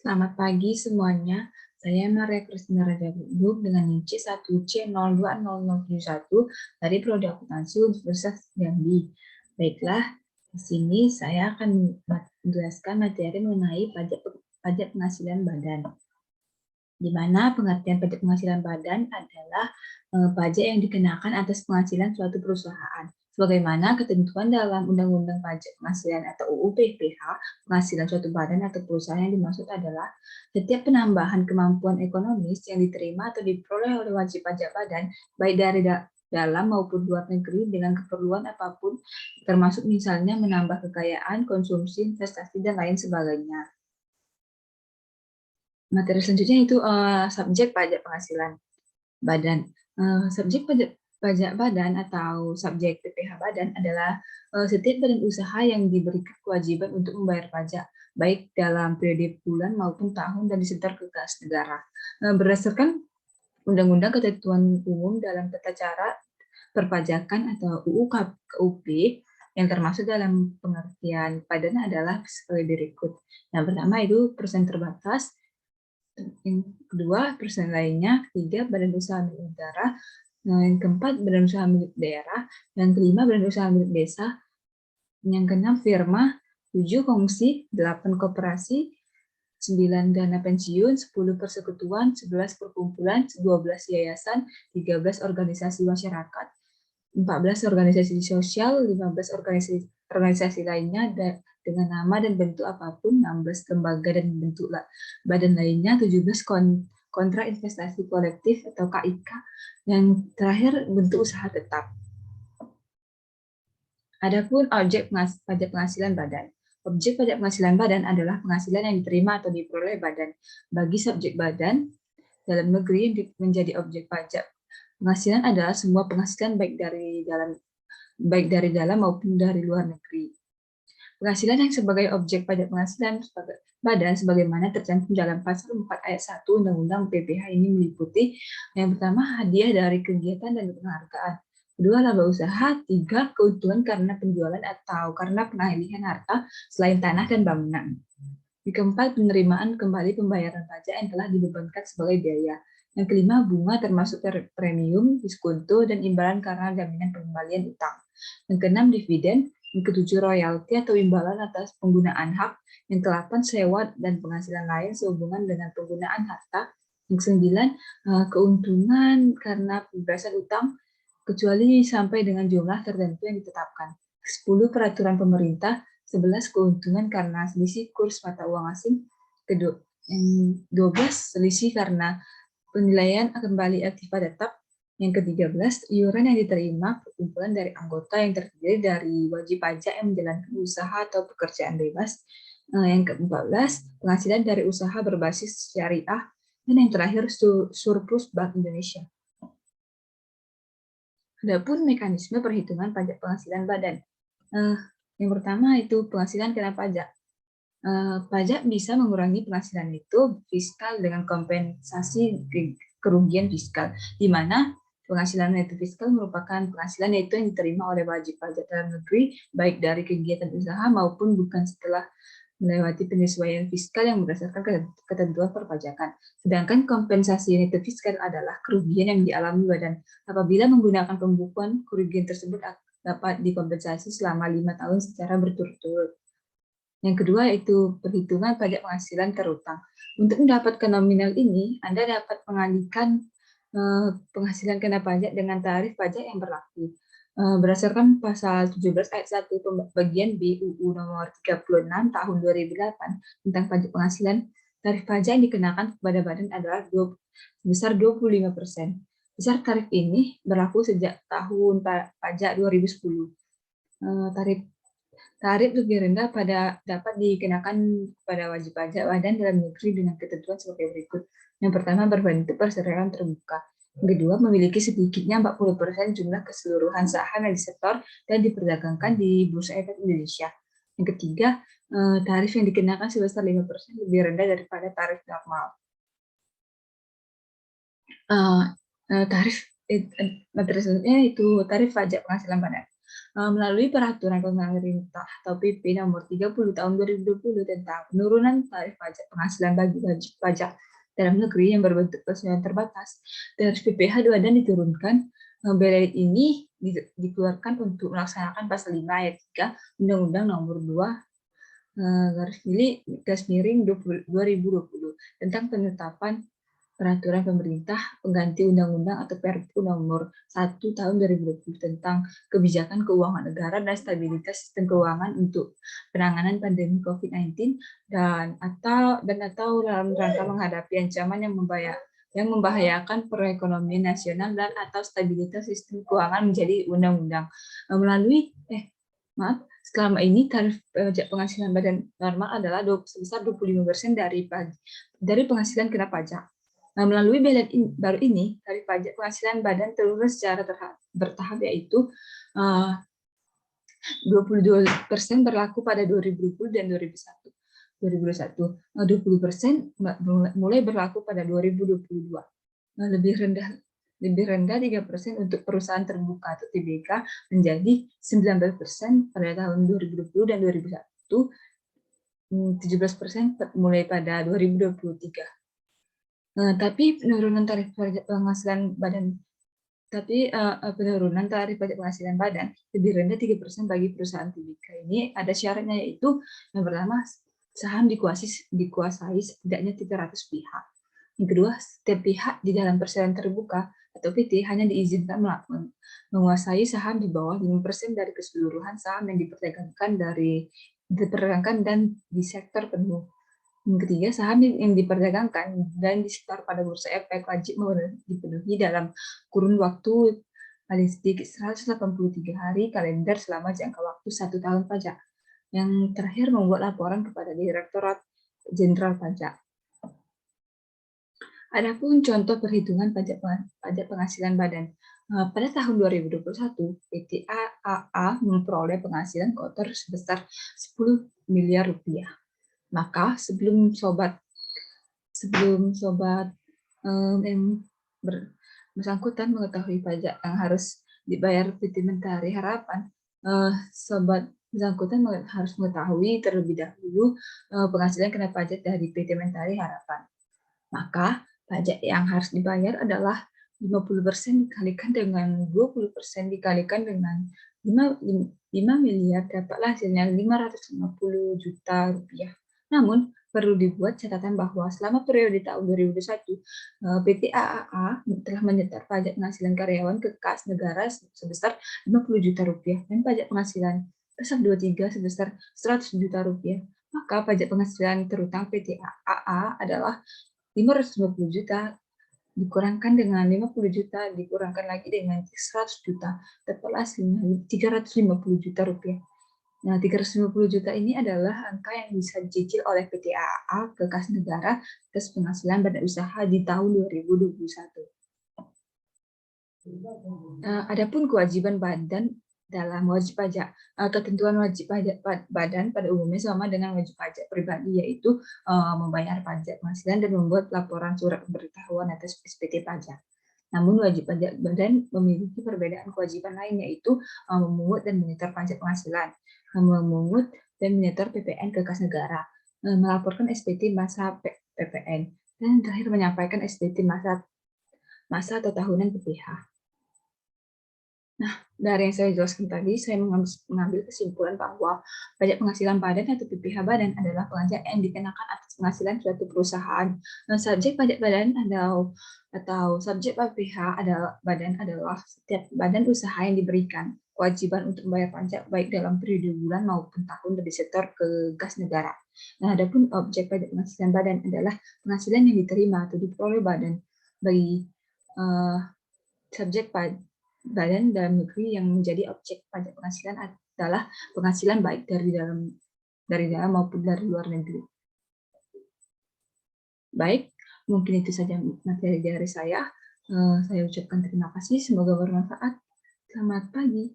Selamat pagi semuanya. Saya Maria Kristina Raja Bubuk dengan NIM C1C020071 dari Prodi Akuntansi Universitas Jambi. Baiklah, di sini saya akan menjelaskan materi mengenai pajak penghasilan badan. Di mana pengertian pajak penghasilan badan adalah pajak yang dikenakan atas penghasilan suatu perusahaan. Sebagaimana ketentuan dalam Undang-Undang Pajak Penghasilan atau UU PPH, penghasilan suatu badan atau perusahaan yang dimaksud adalah setiap penambahan kemampuan ekonomis yang diterima atau diperoleh oleh wajib pajak badan, baik dari dalam maupun luar negeri dengan keperluan apapun, termasuk misalnya menambah kekayaan, konsumsi, investasi, dan lain sebagainya. Materi selanjutnya itu subjek pajak penghasilan badan. Subjek pajak badan atau subjek PPh badan adalah setiap badan usaha yang diberikan kewajiban untuk membayar pajak, baik dalam periode bulan maupun tahun dan disetor ke kas negara. Berdasarkan Undang-Undang Ketentuan Umum dalam Tata Cara Perpajakan atau UU KUP, yang termasuk dalam pengertian badan adalah sebagai berikut. Yang pertama itu persen terbatas, yang kedua persen lainnya, ketiga badan usaha milik negara, yang keempat badan usaha milik daerah, yang kelima badan usaha milik desa, yang keenam firma, 7 kongsi, 8 koperasi, 9 dana pensiun, 10 persekutuan, 11 perkumpulan, 12 yayasan, 13 organisasi masyarakat, 14 organisasi sosial, 15 organisasi lainnya dengan nama dan bentuk apapun, 16 lembaga dan bentuk badan lainnya, 17 kontrak investasi kolektif atau KIK, yang terakhir bentuk usaha tetap. Adapun objek pajak penghasilan badan. Objek pajak penghasilan badan adalah penghasilan yang diterima atau diperoleh badan. Bagi subjek badan dalam negeri yang menjadi objek pajak penghasilan adalah semua penghasilan baik dari dalam maupun dari luar negeri. Penghasilan yang sebagai objek pajak penghasilan badan sebagaimana tercantum dalam pasal 4 ayat 1 Undang-Undang PPh ini meliputi yang pertama hadiah dari kegiatan dan penghargaan, kedua laba usaha, tiga keuntungan karena penjualan atau karena pengalihan harta selain tanah dan bangunan. Yang keempat, penerimaan kembali pembayaran pajak yang telah dibebankan sebagai biaya. Yang kelima, bunga termasuk premium, diskonto, dan imbalan karena jaminan pengembalian utang. Yang keenam, dividen. Yang ketujuh, royalti atau imbalan atas penggunaan hak. Yang kedelapan, sewa dan penghasilan lain sehubungan dengan penggunaan harta. Yang sembilan, keuntungan karena pembebasan utang, kecuali sampai dengan jumlah tertentu yang ditetapkan. 10, peraturan pemerintah. 11, keuntungan karena selisih kurs mata uang asing. Kedua, 12, selisih karena penilaian kembali aktiva tetap. Yang ke-13, iuran yang diterima perkumpulan dari anggota yang terdiri dari wajib pajak yang menjalankan usaha atau pekerjaan bebas. Yang ke-14, penghasilan dari usaha berbasis syariah. Dan yang terakhir, surplus Bank Indonesia. Adapun mekanisme perhitungan pajak penghasilan badan. Yang pertama itu penghasilan kena pajak. Pajak bisa mengurangi penghasilan itu fiskal dengan kompensasi kerugian fiskal, di mana penghasilan neto fiskal merupakan penghasilan yaitu yang diterima oleh wajib pajak dalam negeri, baik dari kegiatan usaha maupun bukan setelah melewati penyesuaian fiskal yang berdasarkan ketentuan perpajakan. Sedangkan kompensasi neto fiskal adalah kerugian yang dialami badan. Apabila menggunakan pembukuan, kerugian tersebut dapat dikompensasi selama 5 tahun secara berturut-turut. Yang kedua itu perhitungan pajak penghasilan terutang. Untuk mendapatkan nominal ini, Anda dapat mengalihkan penghasilan kena pajak dengan tarif pajak yang berlaku. Berdasarkan pasal 17 ayat 1 bagian B UU nomor 36 tahun 2008 tentang pajak penghasilan, tarif pajak yang dikenakan kepada badan adalah sebesar 25%. Besar tarif ini berlaku sejak tahun pajak 2010. Tarif lebih rendah dapat dikenakan pada wajib pajak badan dalam negeri dengan ketentuan sebagai berikut. Yang pertama, berbentuk perseroan terbuka. Yang kedua, memiliki sedikitnya 40% jumlah keseluruhan saham yang disetor dan diperdagangkan di Bursa Efek Indonesia. Yang ketiga, tarif yang dikenakan sebesar 5% lebih rendah daripada tarif normal. Tarif materi selanjutnya itu tarif pajak penghasilan badan. melalui peraturan pemerintah atau PP nomor 30 tahun 2020 tentang penurunan tarif pajak penghasilan bagi wajib pajak dalam negeri yang berbentuk persesuaian terbatas, tarif PPh 2 dan diturunkan. Belet ini dikeluarkan untuk melaksanakan pasal 5 ayat 3 Undang-Undang nomor 2 garis miring 2020 tentang penetapan peraturan pemerintah pengganti undang-undang atau Perpu nomor 1 tahun 2020 tentang kebijakan keuangan negara dan stabilitas sistem keuangan untuk penanganan pandemi COVID-19 dan atau dalam rangka menghadapi ancaman yang membahayakan perekonomian nasional dan atau stabilitas sistem keuangan menjadi undang-undang. Selama ini tarif pajak penghasilan badan normal adalah sebesar 25% dari penghasilan kena pajak. Melalui belet baru ini, tarif pajak penghasilan badan turun secara bertahap, yaitu 22% berlaku pada 2020 dan 2021. 20% mulai berlaku pada 2022. Lebih rendah 3% untuk perusahaan terbuka atau TBK menjadi 19% pada tahun 2020 dan 2021, 17% mulai pada 2023. Tapi penurunan tarif pajak penghasilan badan lebih rendah 3% bagi perusahaan TBK. Ini ada syaratnya, yaitu yang pertama, saham dikuasai setidaknya 300 pihak. Yang kedua, setiap pihak di dalam perseroan terbuka atau PT hanya diizinkan menguasai saham di bawah 5% dari keseluruhan saham yang diperdagangkan dan di sektor penuh. Yang ketiga, saham yang diperdagangkan dan disetor pada bursa efek wajib dipenuhi dalam kurun waktu paling sedikit 183 hari kalender selama jangka waktu 1 tahun pajak. Yang terakhir, membuat laporan kepada Direktorat Jenderal Pajak. Adapun contoh perhitungan pajak penghasilan badan. Pada tahun 2021, PT AAA memperoleh penghasilan kotor sebesar 10 miliar rupiah. Maka sebelum sobat yang bersangkutan mengetahui pajak yang harus dibayar PT Mentari Harapan, sobat bersangkutan harus mengetahui terlebih dahulu penghasilan kena pajak dari PT Mentari Harapan. Maka pajak yang harus dibayar adalah 50% dikalikan dengan 20% dikalikan dengan 5 miliar, dapatlah hasilnya 550 juta rupiah. Namun, perlu dibuat catatan bahwa selama periode tahun 2021, PT AAA telah menyetor pajak penghasilan karyawan ke kas negara sebesar 50 juta rupiah dan pajak penghasilan Pasal 23 sebesar 100 juta rupiah. Maka pajak penghasilan terutang PT AAA adalah 550 juta dikurangkan dengan 50 juta dikurangkan lagi dengan 100 juta, dapatlah hasilnya 350 juta rupiah. Nah, 350 juta ini adalah angka yang bisa dicicil oleh PT AAA ke kas negara atas penghasilan badan usaha di tahun 2021. Adapun kewajiban badan dalam wajib pajak, ketentuan wajib pajak badan pada umumnya sama dengan wajib pajak pribadi, yaitu membayar pajak penghasilan dan membuat laporan surat pemberitahuan atas SPT pajak. Namun wajib pajak badan memiliki perbedaan kewajiban lain, yaitu memungut dan menyetor pajak penghasilan, memungut dan menyetor PPN ke kas negara, melaporkan SPT masa PPN, dan terakhir menyampaikan SPT masa atau tahunan PPh. Nah, dari yang saya jelaskan tadi, saya mengambil kesimpulan bahwa pajak penghasilan badan atau PPh badan adalah pajak yang dikenakan atas penghasilan suatu perusahaan. Subjek pajak badan atau subjek PPh adalah setiap badan usaha yang diberikan kewajiban untuk membayar pajak baik dalam periode bulan maupun tahun dari setor ke kas negara. Nah, adapun objek pajak penghasilan badan adalah penghasilan yang diterima atau diperoleh badan bagi subjek badan dalam negeri yang menjadi objek pajak penghasilan adalah penghasilan baik dari dalam maupun dari luar negeri. Baik, mungkin itu saja materi dari saya. Saya ucapkan terima kasih, semoga bermanfaat. Selamat pagi.